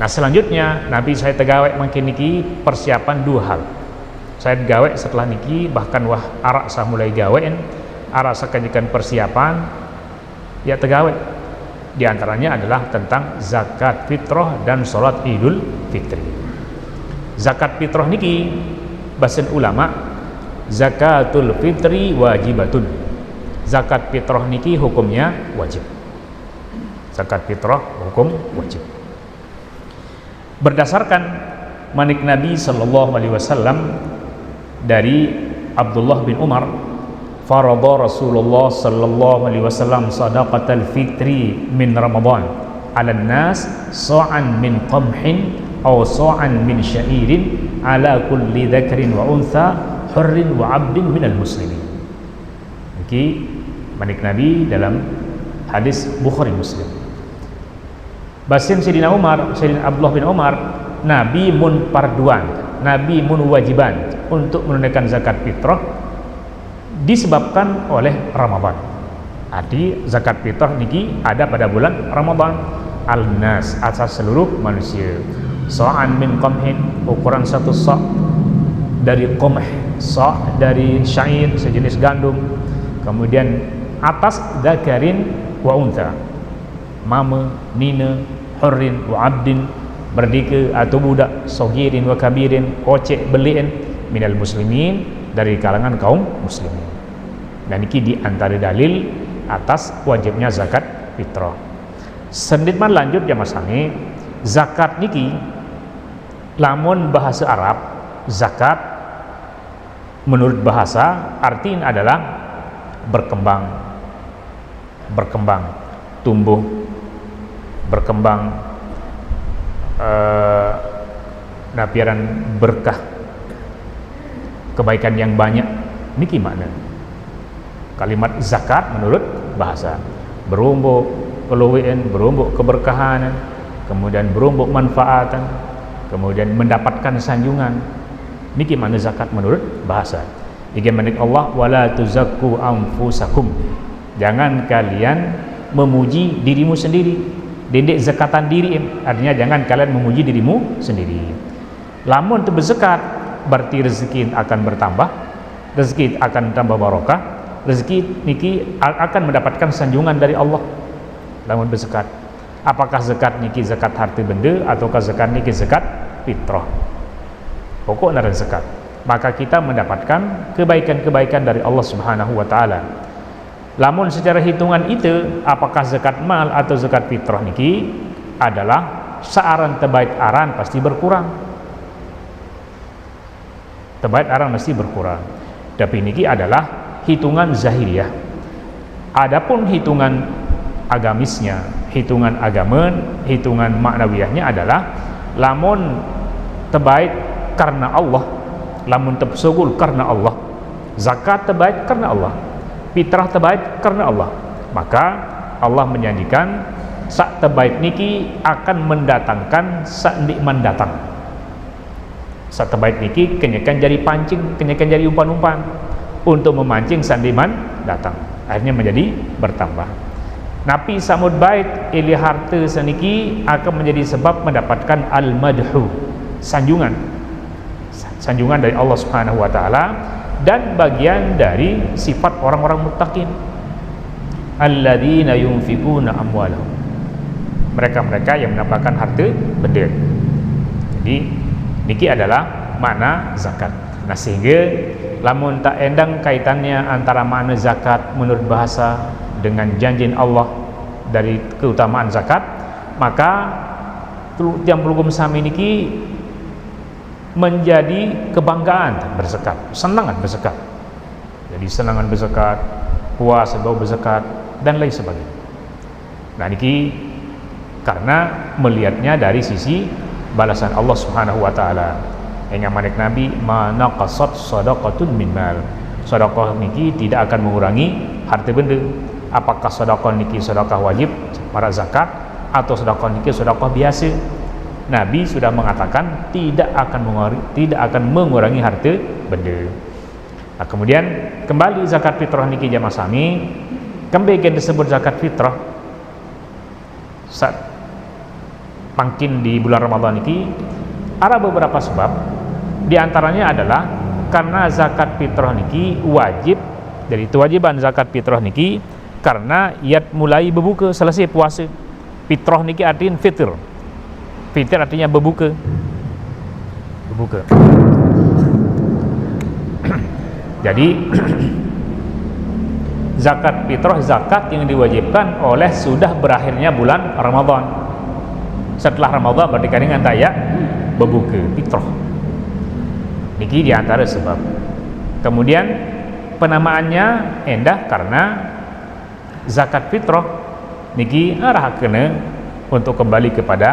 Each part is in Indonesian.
Nah selanjutnya Nabi saya tegawai makin niki persiapan dua hal. Saya gawe setelah niki bahkan wah arak saya mulai gawein arak sakanjikan persiapan ya tegawai. Di antaranya adalah tentang zakat fitrah dan salat Idul Fitri. Zakat fitrah niki bahasan ulama zakatul fitri wajibatun. Zakat fitrah niki hukumnya wajib. Zakat fitrah hukum wajib. Berdasarkan manik Nabi sallallahu alaihi wasallam dari Abdullah bin Umar, farada Rasulullah sallallahu alaihi wasallam sadaqatal fitri min Ramadan 'alan nas sa'an min qamhin aw sa'an min sya'irin ala kulli dzakarin wa untha hurrin wa 'abdin minal muslimin. Iki manik Nabi dalam hadis Bukhari Muslim. Basin Sayyidina Umar, Sayyidina Abdullah bin Umar, Nabi mun parduan, Nabi mun wajiban untuk menunaikan zakat fitrah disebabkan oleh Ramadan. Jadi zakat fitrah niki ada pada bulan Ramadan. Al-nas atas seluruh manusia. Sa'an min qamhin, ukuran satu sa' dari qamh, sa' dari syair sejenis gandum. Kemudian atas dzakarin wa untha, mama, nina, hurrin wa abdin, merdeka atau budak, sogirin wa kabirin, kocek beliin, minal muslimin, dari kalangan kaum muslimin. Dan ini di antara dalil atas wajibnya zakat fitrah. Senditman lanjut ya masani, zakat niki lamun bahasa Arab, zakat menurut bahasa artinya adalah berkembang, tumbuh, berkembang, napiaran berkah, kebaikan yang banyak. Niki makna kalimat zakat menurut bahasa, berumbuk keluwian, berumbuk keberkahan, kemudian berumbuk manfaatan, kemudian mendapatkan sanjungan. Niki makna zakat menurut bahasa. Iki manik Allah, wala tuzakku anfusakum, jangan kalian memuji dirimu sendiri. Dendek zakatan diri, artinya jangan kalian memuji dirimu sendiri. Lamun tu berzakat berarti rezeki akan bertambah, rezeki akan tambah barokah, rezeki niki akan mendapatkan sanjungan dari Allah. Lamun berzakat, apakah zakat niki zakat harta benda ataukah zakat niki zakat fitrah? Pokok naran zakat, maka kita mendapatkan kebaikan-kebaikan dari Allah Subhanahu wa taala. Lamun secara hitungan itu apakah zakat mal atau zakat fitrah niki adalah searan tebait aran pasti berkurang. Tebait aran mesti berkurang. Tapi niki adalah hitungan zahiriyah. Adapun hitungan agamisnya, hitungan agamen, hitungan maknawiyahnya adalah lamun tebait karena Allah, lamun tebsugul karena Allah, zakat tebait karena Allah, fitrah tebait karena Allah, maka Allah menjanjikan sak tebait niki akan mendatangkan sak nikmat datang. Sak tebait niki kenyakan jadi pancing, kenyakan jadi umpan-umpan untuk memancing sak nikmat datang, akhirnya menjadi bertambah. Napi samud bait ili harta saniki akan menjadi sebab mendapatkan al-madhu, sanjungan dari Allah Subhanahu wa taala, dan bagian dari sifat orang-orang muttaqin, alladzina yunfikuna amwalahum, mereka-mereka yang menafkahkan harta benda. Jadi niki adalah makna zakat. Nah sehingga lamun tak endang kaitannya antara makna zakat menurut bahasa dengan janji Allah dari keutamaan zakat, maka tiang pelugum sami niki menjadi kebanggaan berzakat, senangan berzakat. Jadi senangan berzakat, puas bau berzakat dan lain sebagainya. Nah niki karena melihatnya dari sisi balasan Allah Subhanahu wa taala. Yang manik Nabi, manaqasat shadaqatun min mal. Sedekah niki tidak akan mengurangi harta benda. Apakah sedekah niki sedekah wajib para zakat atau sedekah niki sedekah biasa? Nabi sudah mengatakan tidak akan mengurangi harta benda. Nah, kemudian kembali zakat fitrah niki jamaah sami, kembali disebut zakat fitrah mangkin di bulan Ramadan niki ada beberapa sebab. Di antaranya adalah karena zakat fitrah niki wajib. Jadi kewajiban zakat fitrah niki karena iat mulai berbuka selesai puasa. Fitrah niki artinya fitr. Fitr artinya berbuka. Jadi zakat fitrah zakat yang diwajibkan oleh sudah berakhirnya bulan Ramadan. Setelah Ramadan berarti dengan daya berbuka fitrah. Niki di antara sebab. Kemudian penamaannya endah karena zakat fitrah niki arah kena untuk kembali kepada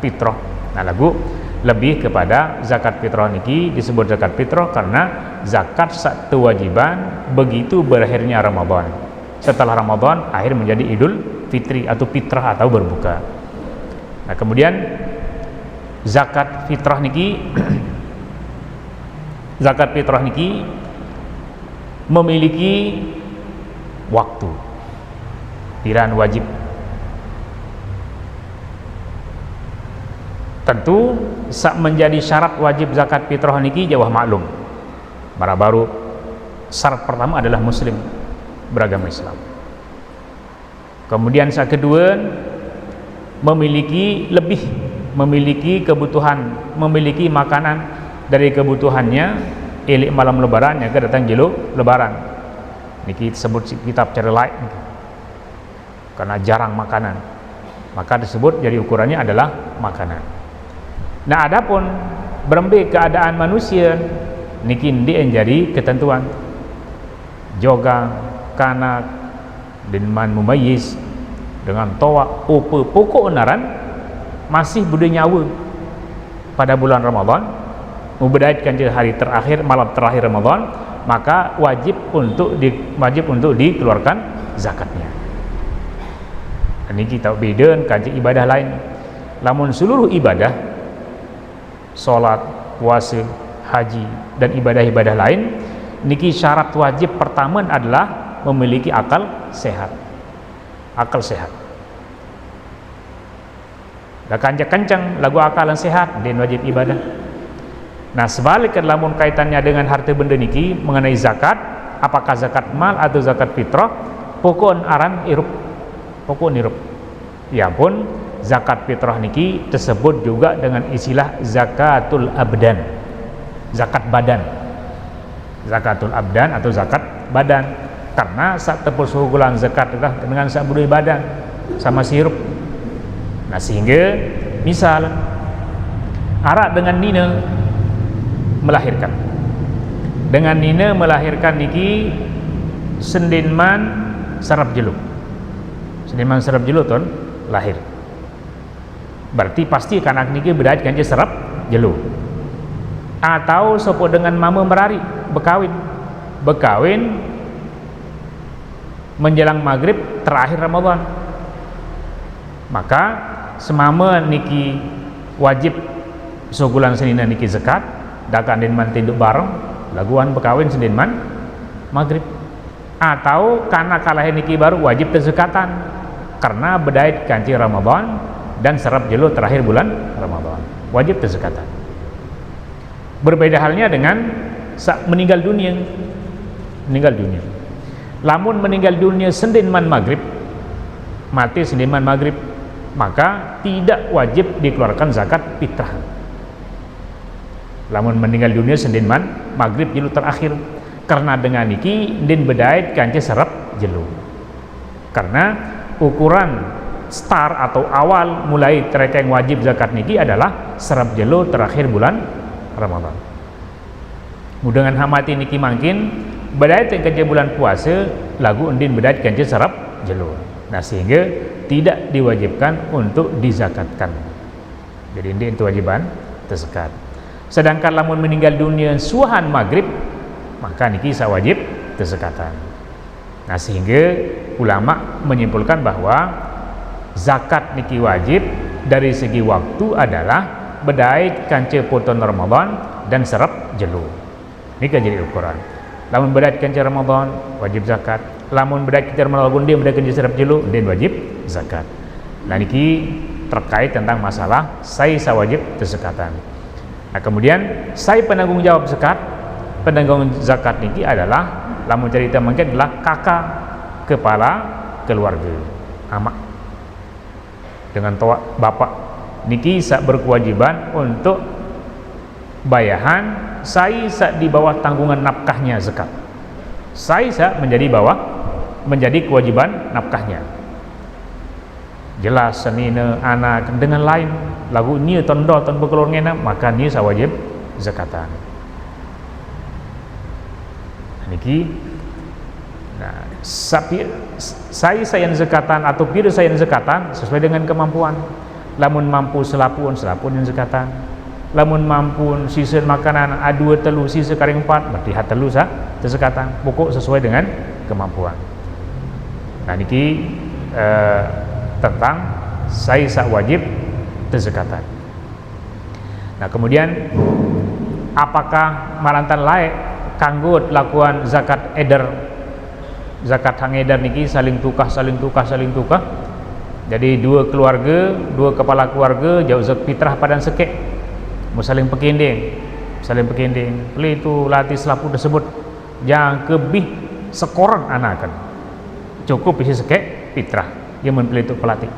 fitrah. Nah, lagu lebih kepada zakat fitrah niki disebut zakat fitrah karena zakat satu kewajiban begitu berakhirnya Ramadan. Setelah Ramadan akhir menjadi Idul Fitri atau fitrah atau berbuka. Nah, kemudian zakat fitrah niki zakat fitrah niki memiliki waktu piran wajib. Tentu menjadi syarat wajib zakat fitrah niki jawah maklum. Baru syarat pertama adalah muslim beragama Islam. Kemudian syarat kedua memiliki kebutuhan, memiliki makanan dari kebutuhannya elik malam lebaran yang datang jelo lebaran. Niki disebut kitab cara lain karena jarang makanan, maka disebut jadi ukurannya adalah makanan. Nah, adapun berembe keadaan manusia niki yang jadi ketentuan joga kanak dengan mumayyiz dengan toa upa pokok onaran masih budi nyawa pada bulan Ramadan membedaitkan hari terakhir malam terakhir Ramadan, maka wajib untuk dikeluarkan zakatnya. Ini kita beda dengan ibadah lain. Namun seluruh ibadah salat, puasa, haji dan ibadah-ibadah lain niki syarat wajib pertama adalah memiliki akal sehat. Akal sehat. Dah kencang lagu akalan sehat dan wajib ibadah. Nah, sebaliknya lamun kaitannya dengan harta benda niki mengenai zakat, apakah zakat mal atau zakat fitrah, pokok aran irup. Pokok nirup. Ya pun zakat fitrah niki tersebut juga dengan istilah zakatul abdan. Zakat badan. Zakatul abdan atau zakat badan. Karena saat tepul suhu gulan zakat adalah dengan saat budaya badan sama sirup. Nah, sehingga misal arak dengan nina melahirkan. Dengan nina melahirkan niki sendinman sarap jeluk. Sendinman sarap jeluk ton lahir. Berarti pasti kanak niki bedait kan sarap jeluk. Atau sopo dengan mama merari bekawin menjelang maghrib terakhir Ramadan, maka semama niki wajib sebulan senina niki zakat dakan dinman tinduk bareng laguan bekawin sendinman maghrib. Atau karena kalah niki baru wajib terzakatan karena bedait kanci Ramadan dan serap jelo terakhir bulan Ramadan wajib terzakatan. Berbeda halnya dengan meninggal dunia. Lamun meninggal dunia sendinman maghrib, mati sendinman maghrib, maka tidak wajib dikeluarkan zakat fitrah. Lamun meninggal dunia sendinman maghrib jelu terakhir, karena dengan niki din bedait kanci serap jelu. Karena ukuran start atau awal mulai terekeng wajib zakat niki adalah serap jelu terakhir bulan Ramadan. Mudangan hamati niki mangkin bedait yang kerja bulan puasa lagu undin bedait kerja serap jelu. Nah, sehingga tidak diwajibkan untuk dizakatkan. Jadi ini kewajiban tersekat. Sedangkan lamun meninggal dunia suahan maghrib, maka niki wajib tersekatan. Nah, sehingga ulama menyimpulkan bahwa zakat niki wajib dari segi waktu adalah bedait kanca poton Ramadan dan serap jelu. Ini kan jadi ukuran. Lamun bedait kanca Ramadan wajib zakat. Lamun bedait kanca Ramadan dia bedait kanca serap jelu dan wajib zakat. Nah, niki terkait tentang masalah sai sawajib zakatan. Nah, kemudian sai penanggung jawab zakat, penanggung zakat niki adalah lamun cerita mungkin adalah kakak kepala keluarga, amak dengan tua bapak niki sak berkewajiban untuk bayahan sai sak di bawah tanggungan nafkahnya zakat. Sai sak menjadi kewajiban nafkahnya. Jelas senina anak dengan lain lagu ni tondo ton berkeluarga maka ni sawajib zakatan. Niki nah saya zakatan atau pira saya zakatan sesuai dengan kemampuan. Lamun mampu selapun yang zakatan. Lamun mampu sisa makanan A2 telu sisa karing 4 berarti hat telu zakatan. Pokok sesuai dengan kemampuan. Nah niki tentang saya wajib zakatan. Nah kemudian apakah marantan layak kanggo lakukan zakat eder, zakat hang eder niki saling tukah. Jadi dua kepala keluarga jauh zakat fitrah padan sekek mau saling pekending beli itu latih selapu tersebut yang kebih sekoran anak kan cukup isi sekek fitrah yang membeli itu pelatih.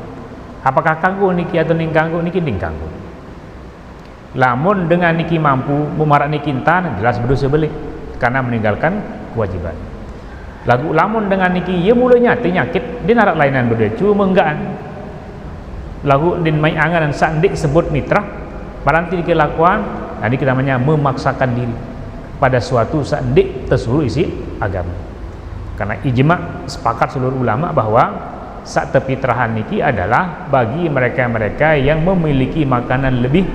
Apakah kanggo niki atau ning kanggo niki ding kanggo. Lamun dengan niki mampu memarak niki intan jelas berdosa beli karena meninggalkan kewajiban. Lagu lamun dengan niki ia mulanya nyakit dia narak lainan berdua cuma enggaan. Lagu din mai angan dan sandik sebut mitra baranti dikelakuan nanti kita namanya memaksakan diri pada suatu sandik tersuruh isi agama. Karena ijma sepakat seluruh ulama bahwa sak tepitrahan niki adalah bagi mereka-mereka yang memiliki makanan lebih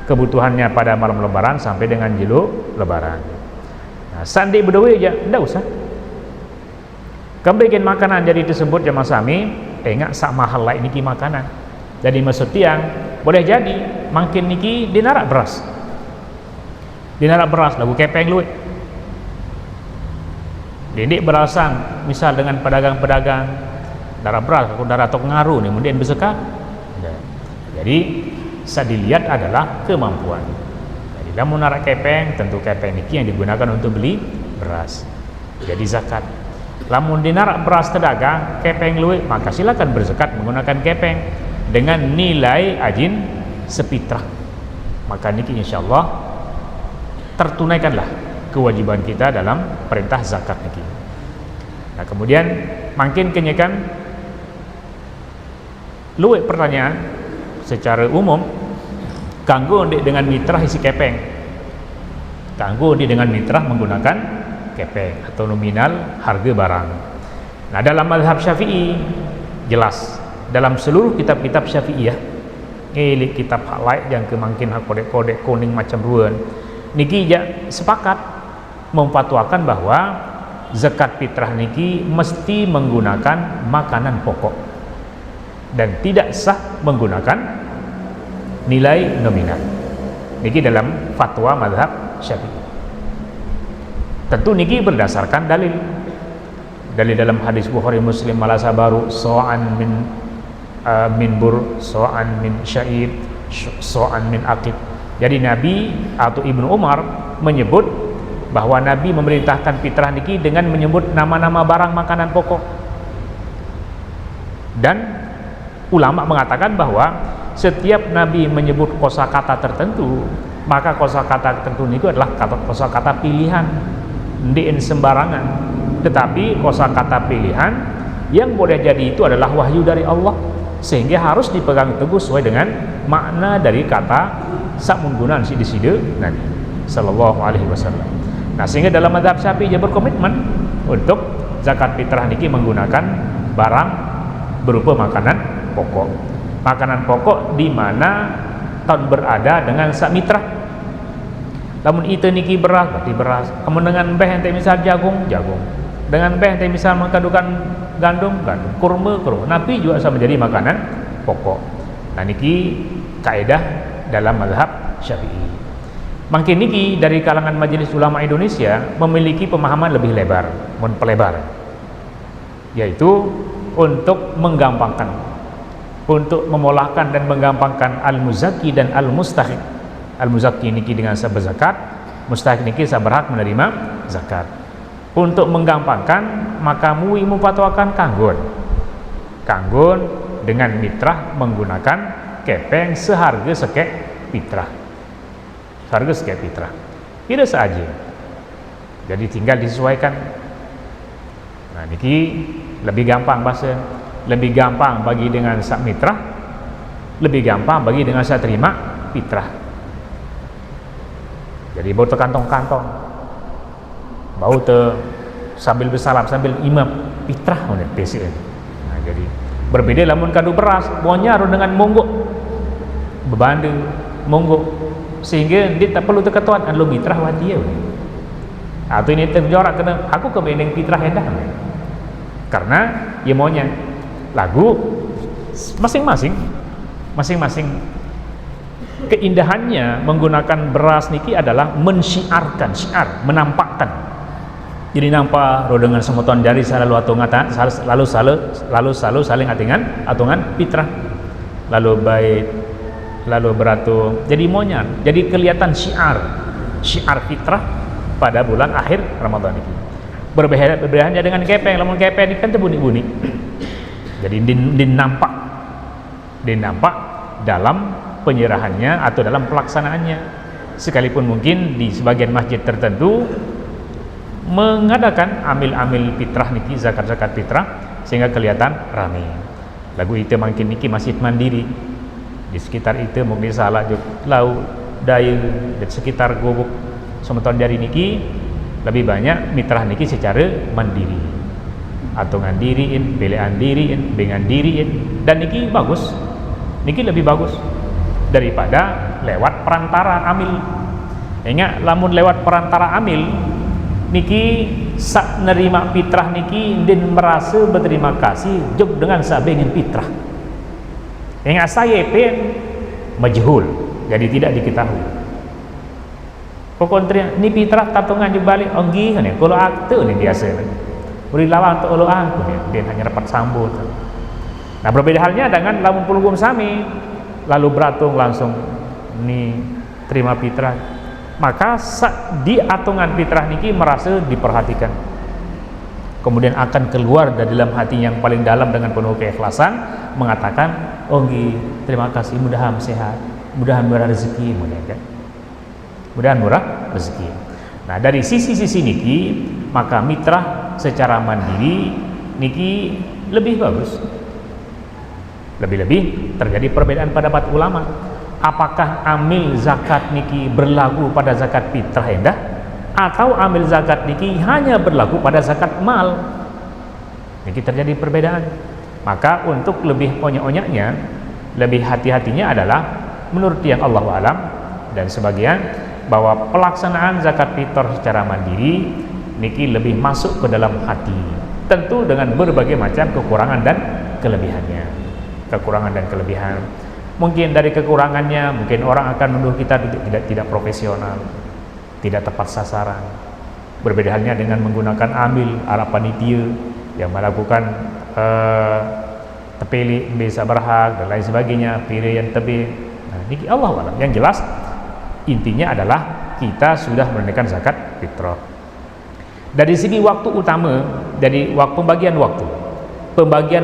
kebutuhannya pada malam lebaran sampai dengan jelo lebaran. Nah, sandi berdua aja, ndak usah. Kembikin makanan jadi tersebut jamaah sami, enggak sak mahal lah niki makanan. Jadi maksud tiang boleh jadi makin niki dinarak beras. Dinarak beras lagu kepeng luwih. Didik berasan misal dengan pedagang-pedagang darah beras atau darah tok ngaruh nih kemudian berzakat. Jadi saya dilihat adalah kemampuan. Jadi lamun narak kepeng tentu kepeng niki yang digunakan untuk beli beras. Jadi zakat. Lamun dinarak beras tedagang kepeng luwih maka silakan berzakat menggunakan kepeng dengan nilai ajin sepitrah. Maka niki insyaallah tertunaikanlah kewajiban kita dalam perintah zakat niki. Nah kemudian makin kenyakan luwih pertanyaan secara umum kanggo dengan mitra isi kepeng, kanggo dengan mitra menggunakan kepeng atau nominal harga barang. Nah dalam mazhab Syafi'i jelas dalam seluruh kitab-kitab Syafi'iyah ngelik kitab hak lain yang kemangkin hak kodek-kodek kuning macam ruan niki sepakat memfatwakan bahwa zakat fitrah niki mesti menggunakan makanan pokok dan tidak sah menggunakan nilai nominal. Niki dalam fatwa mazhab Syafi'i. Tentu niki berdasarkan dalil dalam hadis Bukhari Muslim malasa baru so'an min bur, so'an min syair, so'an min aqib. Jadi Nabi atau Ibnu Umar menyebut bahwa Nabi memerintahkan fitrah niki dengan menyebut nama-nama barang makanan pokok. Dan ulama mengatakan bahwa setiap Nabi menyebut kosakata tertentu, maka kosakata tertentu itu adalah kosakata pilihan, ndien sembarangan. Tetapi kosakata pilihan yang boleh jadi itu adalah wahyu dari Allah, sehingga harus dipegang teguh sesuai dengan makna dari kata sakmunggunan sidi-sidi Nabi sallallahu alaihi wasallam. Nah, sehingga dalam mazhab Syafi'i dia berkomitmen untuk zakat fitrah niki menggunakan barang berupa makanan pokok. Makanan pokok di mana tahun berada dengan sak mitra. Namun itu niki beras berarti beras. Kemudian dengan beh ente misal jagung. Dengan beh ente misal mengandungkan gandum, kurma. Nabi juga sama menjadi makanan pokok. Nah niki kaidah dalam mazhab Syafi'i. Makin niki dari kalangan Majelis Ulama Indonesia memiliki pemahaman lebih lebar, pelebar, yaitu untuk menggampangkan untuk memolahkan dan menggampangkan al-muzaki dan al-mustahiq. Al-muzaki niki dengan sa berzakat, mustahiq niki sa berhak menerima zakat. Untuk menggampangkan maka mui mupatwakan kanggon dengan mitrah menggunakan kepeng seharga sekek fitrah. Seharga sekek fitrah. Tidak saja. Jadi tinggal disesuaikan. Nah niki lebih gampang bahasa, lebih gampang bagi dengan sak mitrah, lebih gampang bagi dengan saya terima fitrah. Jadi bau te kantong-kantong, bau te sambil bersalam sambil imam fitrah oleh basic. Nah jadi berbeda lamun kadu beras, bonya dengan monggok bebandu monggok, sehingga dia tak perlu terketuan anu fitrah watia. Atau ini terjorak kena aku kebening fitrah hendak. Karena ia maunya lagu masing-masing keindahannya menggunakan beras niki adalah mensyiarkan, syiar, menampakkan. Jadi nampak dengan semoton jari selalu atungatan, lalu saling atungan fitrah, lalu bait, lalu beratung. Jadi monyar, jadi kelihatan syiar fitrah pada bulan akhir Ramadan ini. Berbedanya dengan kepeng, lamun kepeng ini kan terbunyi-bunyi. Jadi dinampak dalam penyerahannya atau dalam pelaksanaannya. Sekalipun mungkin di sebagian masjid tertentu mengadakan amil fitrah niki, zakat fitrah, sehingga kelihatan ramai. Lagu itu makin niki masjid mandiri di sekitar itu mungkin salah lau daya di sekitar gubuk semeton dari niki lebih banyak mitrah niki secara mandiri, atungan diriin, pilihan diriin, dengan diriin, dan niki bagus, niki lebih bagus daripada lewat perantara amil. Ingat lamun lewat perantara amil niki sak nerima fitrah niki dan merasa berterima kasih jog dengan sabengin fitrah. Ingat saya pen majhul, jadi tidak diketahui. Pokoknya ni fitrah tatungan di balik onggi ni kalau akte ni biasa ni. Beri lawan untuk ulu aku ni, dia hanya dapat sambut. Nah berbeda halnya dengan lamun pulgum sami lalu beratung langsung ni terima fitrah. Maka di atungan fitrah niki merasa diperhatikan. Kemudian akan keluar dari dalam hati yang paling dalam dengan penuh keikhlasan mengatakan, "Onggi, terima kasih, mudahan sehat, mudahan murah rezeki," mudahan murah rezeki. Nah, dari sisi-sisi niki, maka mitrah secara mandiri niki lebih bagus. Lebih-lebih terjadi perbedaan pendapat ulama. Apakah amil zakat niki berlaku pada zakat fitrah hendak, atau amil zakat niki hanya berlaku pada zakat mal? Niki terjadi perbedaan. Maka untuk lebih onyak-onyaknya, lebih hati-hatinya adalah menurut yang Allahu alam dan sebagian bahwa pelaksanaan zakat fitrah secara mandiri niki lebih masuk ke dalam hati, tentu dengan berbagai macam kekurangan dan kelebihannya. Kekurangan dan kelebihan, mungkin dari kekurangannya mungkin orang akan menuduh kita tidak profesional, tidak tepat sasaran. Berbeda halnya dengan menggunakan amil arah panitia yang melakukan tepeli bisa berhak dan lain sebagainya, pilih yang tebih. Nah, niki Allah alam. Yang jelas intinya adalah kita sudah menunaikan zakat fitrah. Dari segi waktu utama, dari pembagian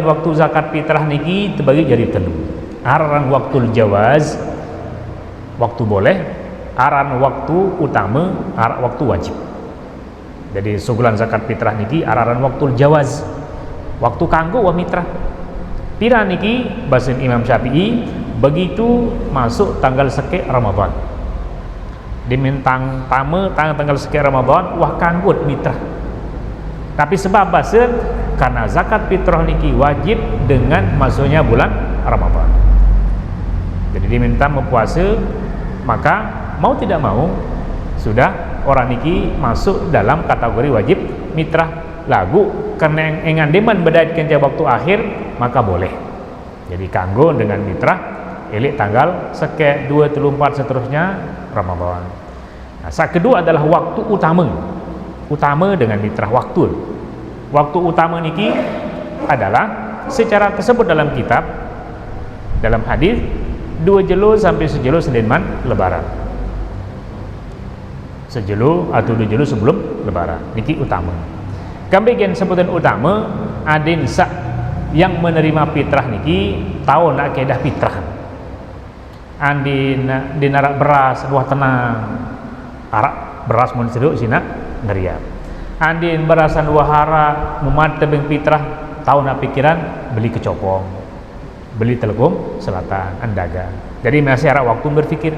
waktu zakat fitrah niki terbagi jadi telu. Aran waktu jawaz, waktu boleh, aran waktu utama, aran waktu wajib. Jadi sugulan zakat fitrah niki aran waktu jawaz, waktu kanggo wa mitrah. Pira niki bahasa Imam Syafi'i begitu masuk tanggal seke Ramadan. Dimintang tanggal sekian Ramadan wah kanggut mitrah. Tapi sebab bahasa karena zakat fitrah niki wajib dengan masuknya bulan Ramadan. Jadi diminta mempuasa, maka mau tidak mau sudah orang niki masuk dalam kategori wajib mitrah. Lagu karena engan deman berdaitkan waktu akhir maka boleh. Jadi kanggo dengan mitrah elik tanggal seke 2, 3, 4 seterusnya Ramadan. Nah, saat kedua adalah waktu utama dengan mitrah waktu utama niki adalah secara tersebut dalam kitab dalam hadis 2 jelo sampai sejelo Senin man lebaran, sejelo atau 2 jelo sebelum lebaran niki utama. Kambegian sebutan utama adin sak yang menerima fitrah niki tahu nak kedah fitrah andin dinarak beras buah tenang arak beras mun seduk sina ngeriap andin berasan wahara mumat tebing fitrah tahu nak pikiran beli kecopong beli telekom selatan andaga. Jadi masih ada waktu berpikir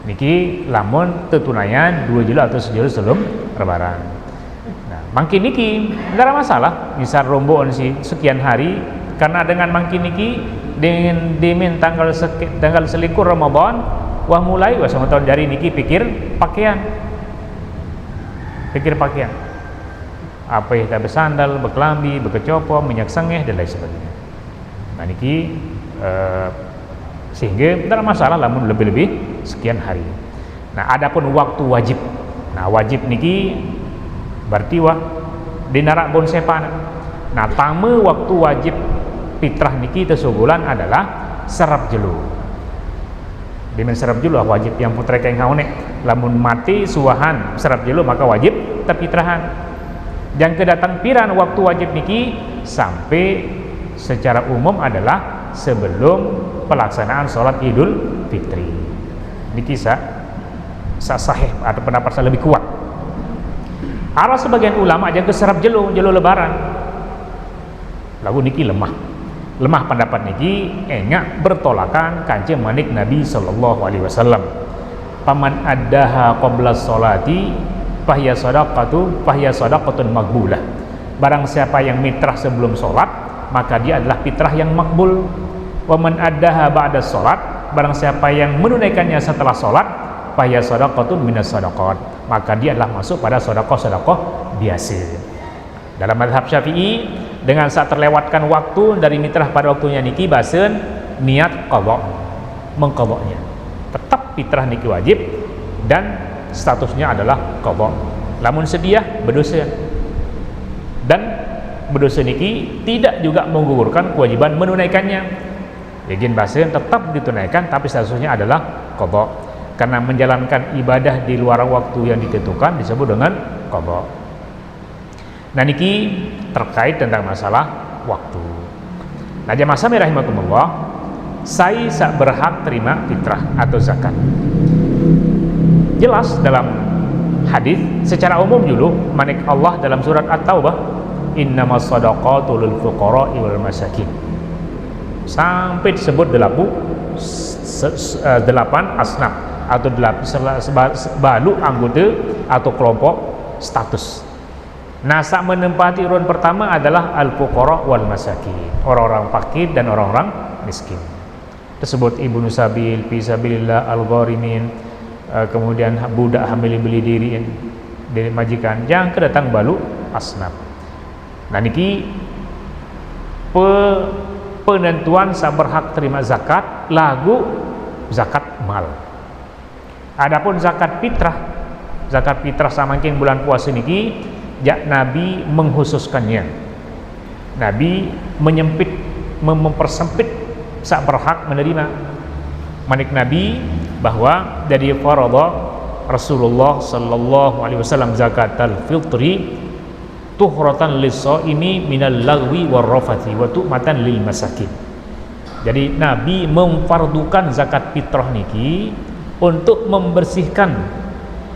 niki lamun tetunayan 2 jelo atau sejelo sebelum lebaran. Nah, mangkin niki enggak ada masalah misal rombongan si sekian hari, karena dengan mangkin niki dengan dimin tanggal selikur Ramadan wah mulai wah sama tahun dari niki pikir pakaian apa yang kita bersandal, berkelambi, berkecopo, minyak sengeh dan lain sebagainya. Nah niki sehingga tidak ada masalah lamun lebih-lebih sekian hari. Nah adapun waktu wajib, nah wajib niki berarti wah dinarak bon sepan. Nah tama waktu wajib fitrah niki tesugulan adalah serap jelu. Dimen serap jelu wajib yang putra keng haune lamun mati suahan serap jelu maka wajib terfitrahan. Yang kedatang piran waktu wajib niki sampai secara umum adalah sebelum pelaksanaan sholat Idul Fitri. Niki sahih atau pendapat saya lebih kuat. Ada sebagian ulama aja keserap jelo lebaran. Lagu niki lemah pendapat niki enggak bertolakan kanjeng manik Nabi sallallahu alaihi wasallam. Paman addaha qabla sholati fahya sadaqatun maqbulah. Barang siapa yang mitrah sebelum sholat maka dia adalah fitrah yang makbul. Wa man addaha ba'da sholat, barang siapa yang menunaikannya setelah sholat fahya sadaqatun minas sadaqat, maka dia adalah masuk pada sedekah biasa. Dalam mazhab Syafi'i dengan saat terlewatkan waktu dari mitrah pada waktunya niki basen niat qadha mengqadhanya. Tetap fitrah niki wajib dan statusnya adalah qadha. Lamun sedia berdosa. Dan berdosa niki tidak juga menggugurkan kewajiban menunaikannya. Izin basen tetap ditunaikan tapi statusnya adalah qadha. Karena menjalankan ibadah di luar waktu yang ditentukan disebut dengan qadha. Nah niki terkait tentang masalah waktu. Nah jamaah sami rahimakumullah, saya sak berhak terima fitrah atau zakat. Jelas dalam hadis secara umum dulu manik Allah dalam surat At-Taubah, innamas shadaqatu lil fuqara'i wal masakin. Sampai disebut 8 asnaf atau 8 balu anggota atau kelompok status. Nah, sak menempati urun pertama adalah al-fuqara wal masakin, orang-orang fakir dan orang-orang miskin. Tersebut ibnu sabil, fi sabilillah, al-gharimin, kemudian budak hamil beli diri dari majikan, yang kedatang balu asnaf. Nah niki penentuan sak berhak terima zakat lagu zakat mal. Adapun zakat fitrah samangking bulan puasa niki Nabi menghususkannya. Nabi mempersempit sak berhak menerima. Manik Nabi bahwa dari faradha Rasulullah sallallahu alaihi wasallam zakatul fitri tuhratan lis-shaimi minal lagwi war rafati wa tu'matan lil masakin. Jadi Nabi memfardukan zakat fitrah niki untuk membersihkan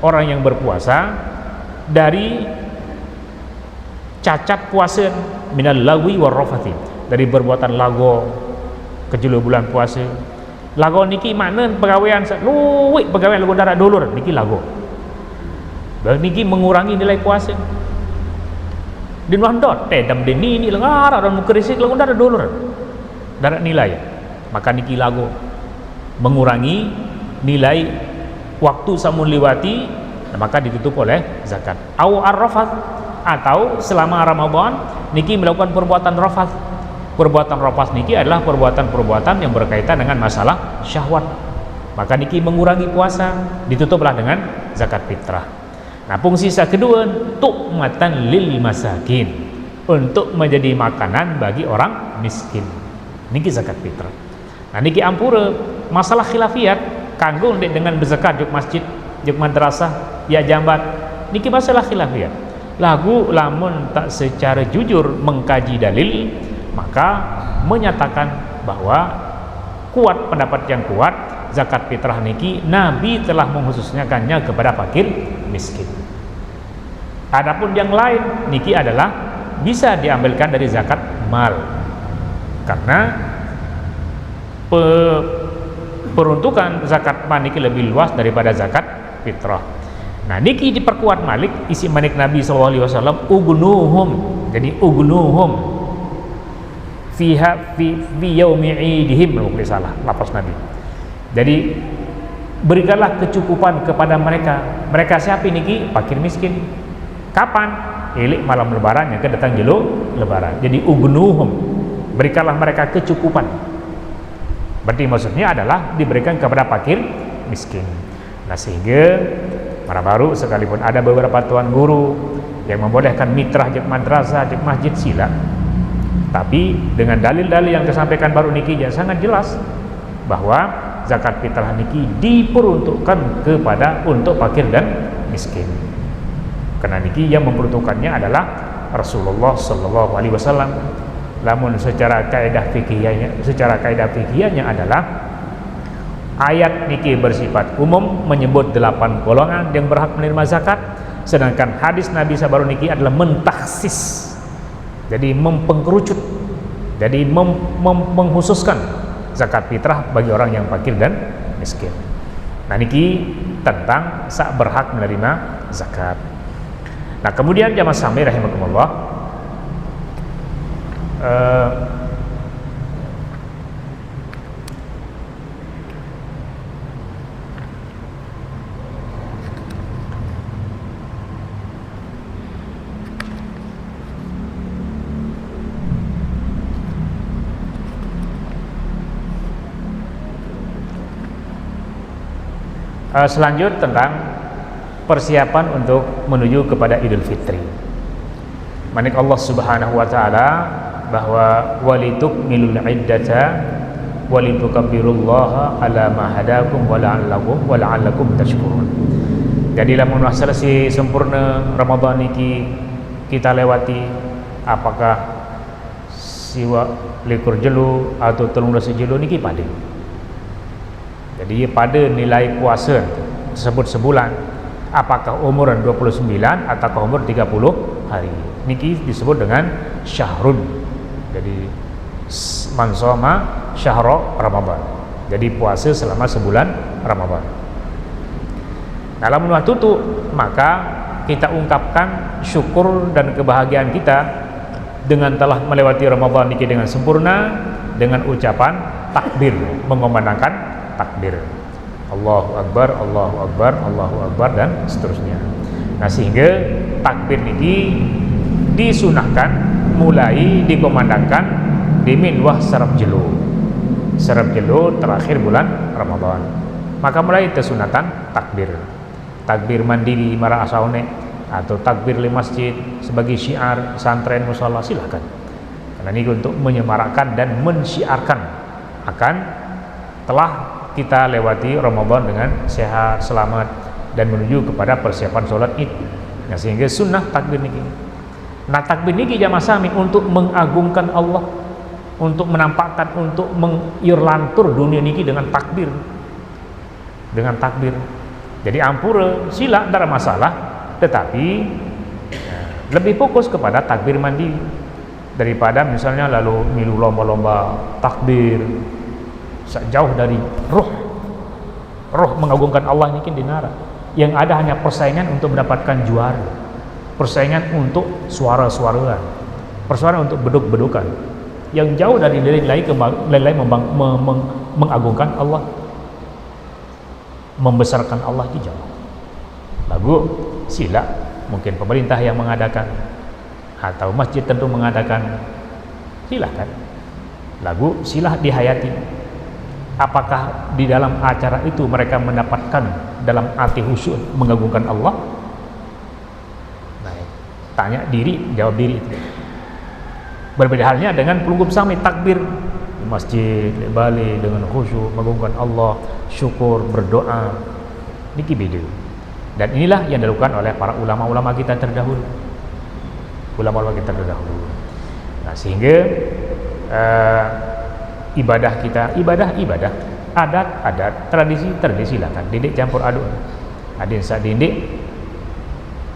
orang yang berpuasa dari cacat puasa minal lagwi war rafati, dari perbuatan lago kejelo bulan puasa. Lago niki makna pegawaian luwih pegawaian lagu darah dulur niki lago. Dan niki mengurangi nilai puasa. Din wandot tedam deni ini lengar dan mukrisik lagu darah dulur. Darah nilai. Maka niki lago mengurangi nilai waktu samun liwati, maka ditutup oleh zakat. Au ar-rafat, atau selama Ramadan niki melakukan perbuatan rafat. Perbuatan rafat niki adalah perbuatan-perbuatan yang berkaitan dengan masalah syahwat. Maka niki mengurangi puasa, ditutuplah dengan zakat fitrah. Nah, fungsi kedua tu'matan lil masakin, untuk menjadi makanan bagi orang miskin. Niki zakat fitrah. Nah niki ampura masalah khilafiyat kanggo ndek dengan berzakat juk masjid, juk madrasah, ya jambat. Niki masalah khilafiyat. Lagu lamun tak secara jujur mengkaji dalil, maka menyatakan bahwa kuat pendapat yang kuat zakat fitrah niki Nabi telah mengkhususkannya kepada fakir miskin. Adapun yang lain niki adalah bisa diambilkan dari zakat mal, karena peruntukan zakat mal niki lebih luas daripada zakat fitrah. Nah niki diperkuat Malik isi manik Nabi SAW ugnuhum, jadi ugnuhum fiha fi yaumi idihim, kalau salah lafaz Nabi. Jadi berikanlah kecukupan kepada mereka siapa niki? Fakir miskin. Kapan? Ilik malam lebaran yang datang jelo lebaran. Jadi ugnuhum, berikanlah mereka kecukupan. Berarti maksudnya adalah diberikan kepada fakir miskin. Nah sehingga para baru sekalipun ada beberapa tuan guru yang membolehkan mitra juk madrasah, juk masjid sila, tapi dengan dalil-dalil yang disampaikan baru niki yang sangat jelas bahwa zakat fitrah niki diperuntukkan kepada untuk fakir dan miskin. Karena niki yang memperuntukkannya adalah Rasulullah Sallallahu Alaihi Wasallam. Namun secara kaidah fikihnya adalah ayat niki bersifat umum menyebut 8 golongan yang berhak menerima zakat, sedangkan hadis Nabi sabaru niki adalah mentaksis, jadi mempengkerucut, jadi mengkhususkan zakat fitrah bagi orang yang fakir dan miskin. Nah niki tentang sak berhak menerima zakat. Nah kemudian jamaah sampai rahimakumullah, selanjut tentang persiapan untuk menuju kepada Idul Fitri. Manik Allah Subhanahu wa taala bahwa walitukmilul iddata walitukabbirullaha ala ma hadakum wa la'allakum tashkurun. Jadi lamun selesai sempurna Ramadan niki kita lewati, apakah siwa likur jelu atau 13 jelu niki pade. Jadi pada nilai puasa tersebut sebulan, apakah umuran 29 atau umur 30 hari. Niki disebut dengan syahrun. Jadi mansoma syahro Ramadan. Jadi puasa selama sebulan Ramadan. Dalam waktu itu maka kita ungkapkan syukur dan kebahagiaan kita dengan telah melewati Ramadan niki dengan sempurna, dengan ucapan takbir, mengumandangkan takbir, Allahu Akbar, Allahu Akbar, Allahu Akbar, dan seterusnya. Nah sehingga takbir niki disunahkan mulai dikomandangkan di minwah sarap jelo terakhir bulan Ramadan. Maka mulai kesunatan takbir mandiri mara asaune atau takbir di masjid sebagai syiar santren musala, silakan. Karena ini untuk menyemarakkan dan mensyiarkan akan telah kita lewati Ramadan dengan sehat, selamat, dan menuju kepada persiapan sholat Id. Nah, sehingga sunnah takbir niki. Nah takbir niki jamaah sami untuk mengagungkan Allah, untuk menampakkan, untuk mengirlantur dunia niki dengan takbir. Jadi ampura sila tidak ada masalah, tetapi lebih fokus kepada takbir mandi daripada misalnya lalu milu lomba-lomba takbir jauh dari roh mengagungkan Allah ini dinara. Yang ada hanya persaingan untuk mendapatkan juara, persaingan untuk suara-suaraan, persaingan untuk beduk-bedukan, yang jauh dari nilai mengagungkan Allah, membesarkan Allah di jauh. Lagu sila mungkin pemerintah yang mengadakan atau masjid tentu mengadakan, silakan. Lagu silah dihayati. Apakah di dalam acara itu mereka mendapatkan dalam arti khusyuk mengagungkan Allah? Nah, tanya diri, jawab diri itu. Berbeda halnya dengan pelunggup sami takbir masjid, lek balik dengan khusyuk mengagungkan Allah, syukur, berdoa. Niki beda. Dan inilah yang dilakukan oleh para ulama-ulama kita terdahulu. Ulama-ulama kita terdahulu. Nah, sehingga ibadah kita, ibadah, adat, tradisi lah kan. Didik campur aduk. Ada yang sak didik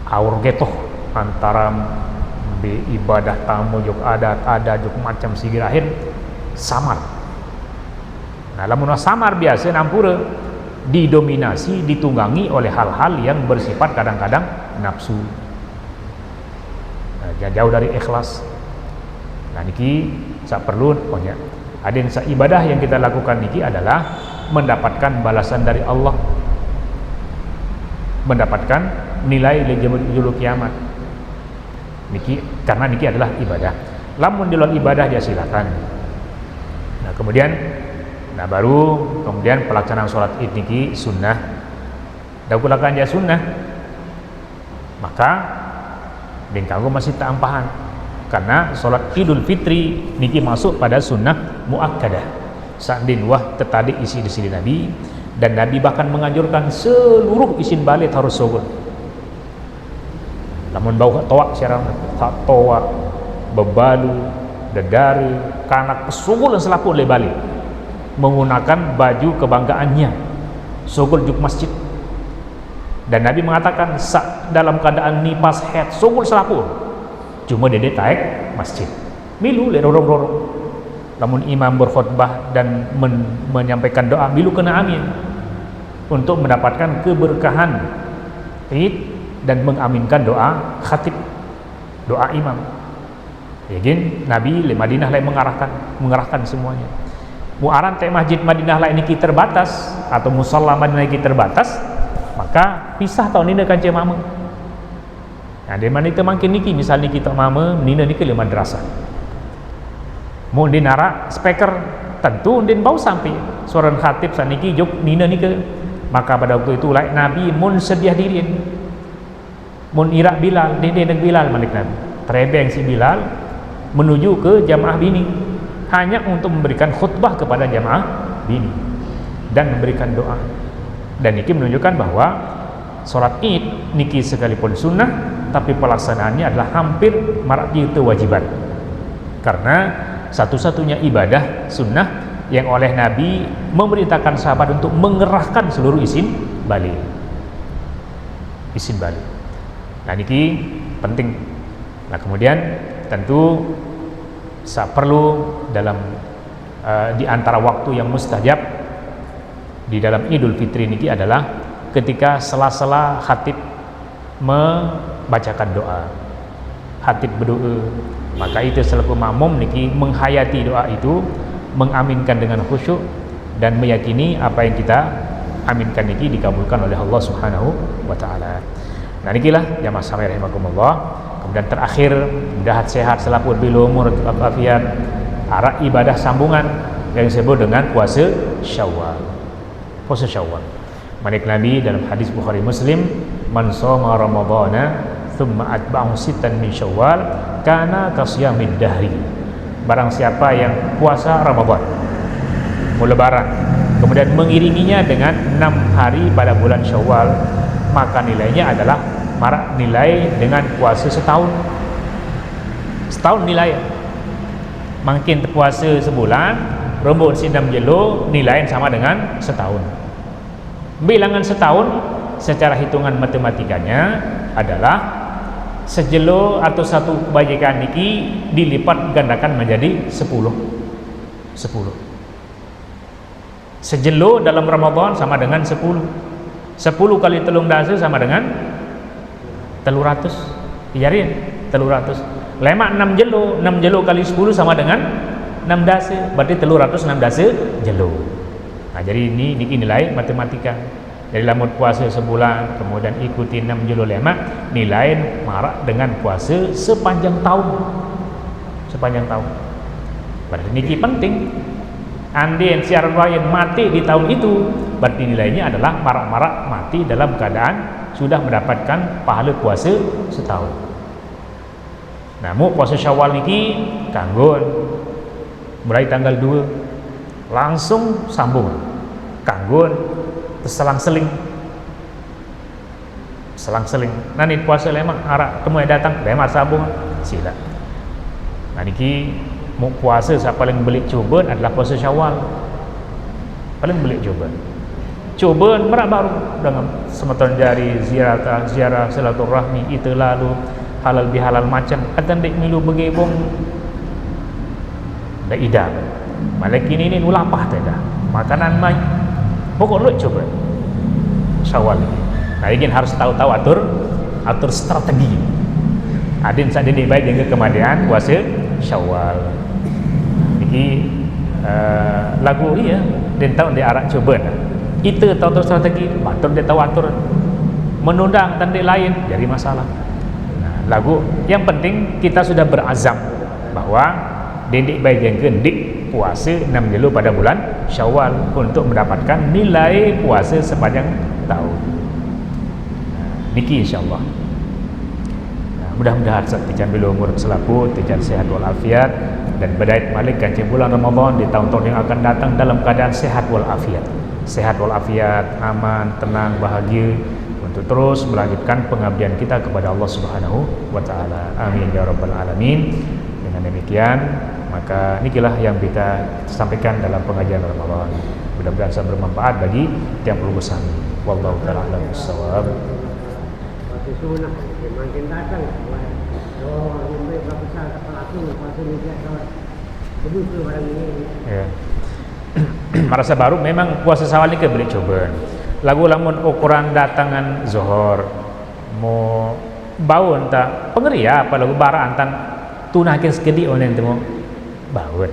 aur getoh antara ibadah tamu juk adat ada juk macam sigir akhir samar. Nah, lamun samar biasa nampura didominasi, ditunggangi oleh hal-hal yang bersifat kadang-kadang nafsu. Nah, jauh dari ikhlas. Nah, niki sak perlu pokoknya. Ada yang sak ibadah yang kita lakukan niki adalah mendapatkan balasan dari Allah, mendapatkan nilai di julu kiamat. Niki karena niki adalah ibadah. Lamun di luar ibadah ya silakan. Nah, baru kemudian pelaksanaan sholat id niki sunnah. Dah kulakan ya sunnah. Maka dengkanggo masih tak ampahan. Karena sholat Idul Fitri niki masuk pada sunnah muakkadah. Sa'din wah tertadik isi di sini Nabi, dan Nabi bahkan menganjurkan seluruh isin balik harus sogol. Namun bau toak sekarang tak toak, bebalu, dedari, kanak pesugul dan selaput le balik menggunakan baju kebanggaannya, sogol juk masjid. Dan Nabi mengatakan dalam keadaan nipas head sogol selaput, cuma dede taek masjid milu le dorong-dorong. Namun imam berkhutbah dan menyampaikan doa milu kena amin untuk mendapatkan keberkahan id dan mengaminkan doa khatib, doa imam. Yakin Nabi di Madinah lain mengarahkan semuanya. Muaran teh masjid Madinah lain ini terbatas atau musalla Madinah ini terbatas, maka pisah tahun ini kanca mama. Nah, di mana itu makin niki misalnya kita mama nina niki le madrasah. Mun dinara speaker tentu undin bau sampai suara khatib saniki juk nina niki. Maka pada waktu itu like Nabi mun sedia diri mun irak Bilal dede neg Bilal malik Nabi terebeng si Bilal menuju ke jamaah bini hanya untuk memberikan khutbah kepada jamaah bini dan memberikan doa. Dan niki menunjukkan bahwa sholat id niki sekalipun sunnah tapi pelaksanaannya adalah hampir marati kewajiban, karena satu-satunya ibadah sunnah yang oleh Nabi memerintahkan sahabat untuk mengerahkan seluruh isin balik. Nah, niki penting. Nah, kemudian tentu perlu dalam di antara waktu yang mustajab di dalam Idul Fitri niki adalah ketika sela-sela khatib membacakan doa, khatib berdoa, maka itu selaku makmum niki menghayati doa itu, mengaminkan dengan khusyuk dan meyakini apa yang kita aminkan niki dikabulkan oleh Allah Subhanahu wa taala. Nah, nikilah jamaah sekalian rahimakumullah. Kemudian terakhir, mudah sehat selaput bil umur afiat, arah ibadah sambungan yang disebut dengan puasa Syawal. Puasa Syawal. Manik Nabi dalam hadis Bukhari Muslim, man shoma ramadhana thumma atba'ahu sittan min Syawal kana kasyamid dahri. Barang siapa yang puasa Ramadan lebaran kemudian mengiringinya dengan 6 hari pada bulan Syawal, maka nilainya adalah nilai dengan puasa setahun nilai. Makin puasa sebulan rembut sinam jelo nilai sama dengan setahun. Bilangan setahun secara hitungan matematikanya adalah sejelo atau satu kebajikan niki dilipat gandakan menjadi 10. Sejelo dalam Ramadan sama dengan 10 kali telung dasa sama dengan 300. Ijarin 300. Lemak 6 jelo kali 10 sama dengan 6 dasa, berarti 306 dasa jelo. Nah, jadi ini niki nilai matematika. Jadi lamun puasa sebulan kemudian ikuti 6 jelo lemak, nilai marak dengan puasa sepanjang tahun. Berarti niki penting. Andai siaran wayan mati di tahun itu, berarti nilainya adalah marak-marak mati dalam keadaan sudah mendapatkan pahala puasa setahun. Namun puasa Syawal niki kanggo mulai tanggal 2 langsung sambung kanggun selang-seling nanti puasa lemah arak temu datang lemah sambung sila. Nah niki mau puasa saya paling belik coba adalah puasa Syawal, paling belik coba merak baru dengan semeton jari ziarah silaturahmi itu lalu halal bihalal macam akan dek milu begebong dah idam malah kini ini nulapah dah makanan mai pokok lu coba Syawal ini. Nah ingin harus tahu atur strategi adin saat ini baik dengan kemudian puasa Syawal ini lagu iya dan tahun dia arak coba itu tahu strategi batur dia tahu atur menundang tanda lain jadi masalah. Nah, lagu yang penting kita sudah berazam bahwa dendik baik yang kendik puasa 6 jelu pada bulan Syawal untuk mendapatkan nilai puasa sepanjang tahun. Niki insyaallah. Nah, mudah-mudahan tijan bila umur selaku tijan sehat walafiat dan badai malik kancing bulan Ramadan di tahun-tahun yang akan datang dalam keadaan sehat walafiat. Sehat walafiat, aman, tenang, bahagia untuk terus melanjutkan pengabdian kita kepada Allah Subhanahu wa taala. Amin ya rabbal alamin. Dengan demikian, maka inilah yang kita sampaikan dalam pengajian Ramadan. Mudah-mudahan bisa bermanfaat bagi yang perlu bersama. Wallahu taala a'lam bissawab. Sunah makin datang sampai berapa besar pelaku puasa ni dia begitu barang ini ya. Merasa baru memang puasa Syawal ni ke boleh coba lagu lamun ukuran datangan zuhur mau baun tak pengeria apa lagu bara antan tunakin sekedi onen temu baun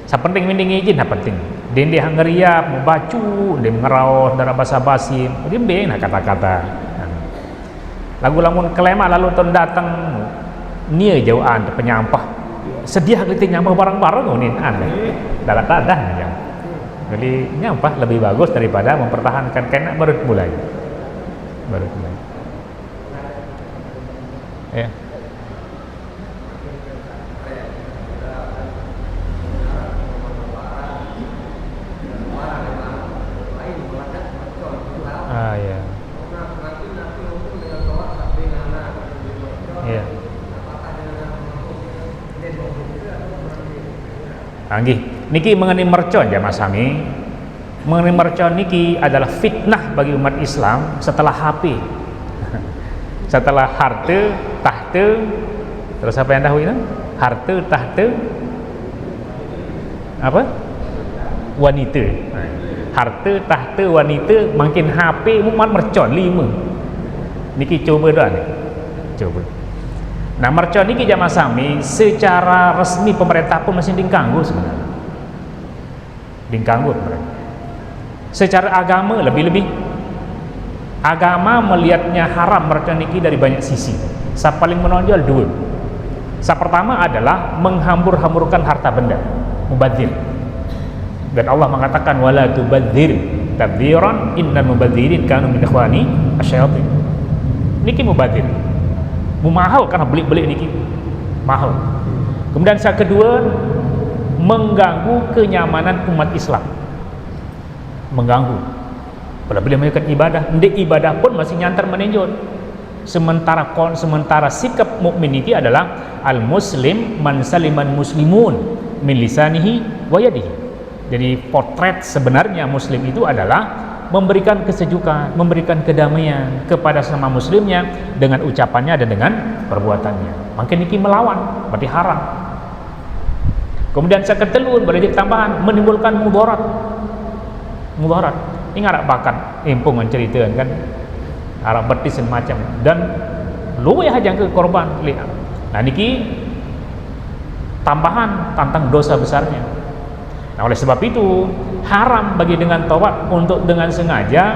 sa penting mending izin ha penting dende hangeria mau bacu dia mengerau dara basa-basi dia beng nak kata-kata lagu lamun kelema lalu ton datang nia jauhan penyampah sedia kita nyampah barang-barang onin aneh dadah yang jadi nyampah lebih bagus daripada mempertahankan kena baru mulai ya. Ya. Ya. Anggih, niki mengenai mercon ya Mas Sami. Mengenai mercon niki adalah fitnah bagi umat Islam setelah HP. Setelah harta, tahta, terus apa yang dahulu itu? Harta, tahta, apa? Wanita. Harta, tahta, wanita, makin HP umat mercon 5. Niki coba dah ni. Coba. Nah mercon ni kijak masami secara resmi pemerintah pun masih diganggu sebenarnya. Diganggu mereka. Secara agama lebih-lebih agama melihatnya haram mercon niki dari banyak sisi. Sa paling menonjol 2. Sa pertama adalah menghambur-hamburkan harta benda, mubadzir. Dan Allah mengatakan wala tubadzir tabdziran innal mubadzirin kanu min ikhwani asyayatin. Niki mubadzir. Mahal karena beli-beli niki mahal. Kemudian yang kedua mengganggu kenyamanan umat Islam, mengganggu. Kalau beliau melakukan ibadah, ndek ibadah pun masih nyantar menenjol. Sementara sikap mukmin ini adalah al muslim man saliman muslimun min lisanihi wa yadihi. Jadi potret sebenarnya muslim itu adalah memberikan kesejukan, memberikan kedamaian kepada sesama muslimnya dengan ucapannya dan dengan perbuatannya. Makin niki melawan, berarti haram. Kemudian seketelun berarti tambahan menimbulkan mudarat. Mudarat. Ini ngarak bakat impung menceritakan kan arab betis macam dan luwe hajang ke korban lihat. Nah niki tambahan tentang dosa besarnya. Nah oleh sebab itu haram bagi dengan taubat untuk dengan sengaja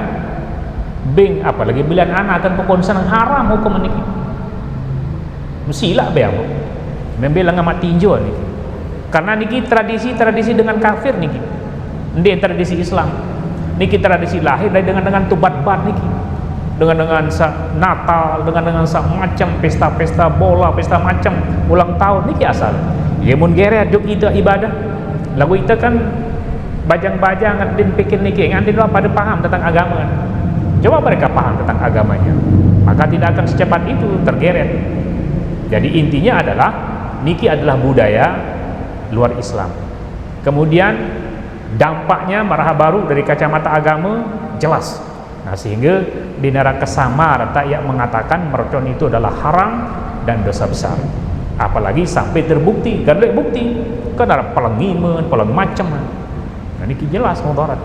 bing apalagi bilian anak dan pokok senang haram hukum niki. Mestilah bayang membela ngamat tinjau niki. Karena niki tradisi dengan kafir niki. Ndek tradisi Islam. Niki tradisi lahir dari dengan tubat-bat niki. Dengan Natal, dengan macam pesta-pesta bola, pesta macam ulang tahun niki asal. Ye mun gere juk itu ibadah. lagu kita kan bajang-bajang ngandin pikir niki, ngandin lah pada paham tentang agama. Coba mereka paham tentang agamanya, maka tidak akan secepat itu tergeret. Jadi intinya adalah niki adalah budaya luar Islam. Kemudian dampaknya marah baru dari kacamata agama jelas. Nah, sehingga di neraka samar tak yang mengatakan mercon itu adalah haram dan dosa besar. Apalagi sampai terbukti, gadlek bukti, kan ada pelengiman, peleng macam. Nah, ini jelas mudarat.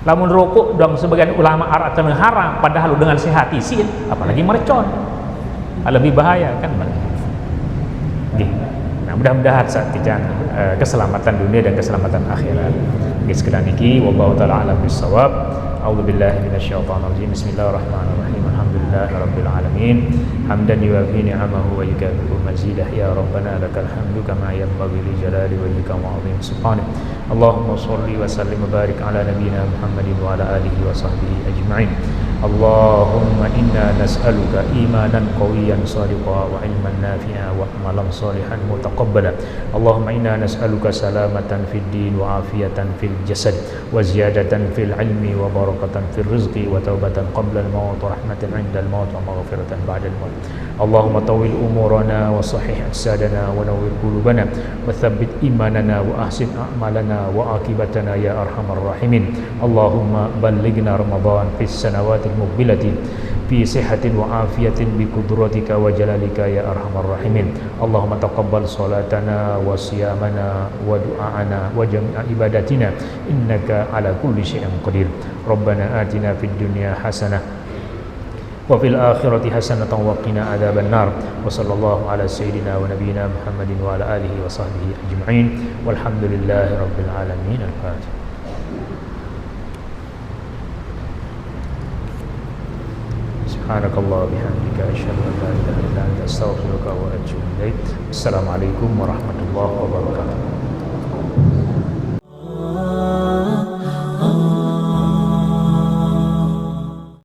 Lamun rokok dan sebagian ulama Arab kena haram, padahal dengan sehat isin, apalagi mercon. Lebih bahaya kan. Nah, mudah-mudahan saat kita keselamatan dunia dan keselamatan akhirat. Sekedar niki wallahu taala alam bisawab. A'udzubillahi minasyaitonir rajim. Bismillahirrahmanirrahim. Alhamdulillahirabbil alamin. Hamdan yuwafi ni'amahu wa yukafi'u mazidah. Ya rabbana lakal hamdu kama yanbaghi li jalali wajhika wa 'azimi subhanak. Allahumma shalli wa sallim wa barik ala nabiyyina Muhammadin wa ala alihi wa sahbihi ajma'in. Allahumma inna nas'aluka imanan qawiyan sadiqan wa ilman nafi'an wa amalan salihan mutaqabbala. Allahumma inna nas'aluka salamatan fid din wa afiyatan fil jasad wa ziyadatan fil ilmi wa barakatan fil rizqi wa taubatan qabla al maut wa rahmatan 'inda al maut wa maghfiratan ba'da al maut. Allahumma tawil umurana wa sahih ajsadana wa nawwir qulubana wa thabbit imanana wa ahsin a'malana wa akibatana ya arhamar rahimin. Allahumma ballighna Ramadan fis sanawati المقبلة في صحة وعافية بقدرتك وجلالك يا أرحم الراحمين. اللهم تقبل صلاتنا وصيامنا ودعاءنا وجميع عباداتنا إنك على كل شيء قدير. ربنا آتنا في الدنيا حسنة وفي الآخرة حسنة وقنا عذاب النار. وصلى الله على سيدنا ونبينا محمد وعلى آله وصحبه أجمعين والحمد لله رب العالمين. الفاتحة. Subhanakallah bihamdika asyhadu an la ilaha illa anta astaghfiruka wa atubu ilaik. Assalamualaikum warahmatullahi wabarakatuh.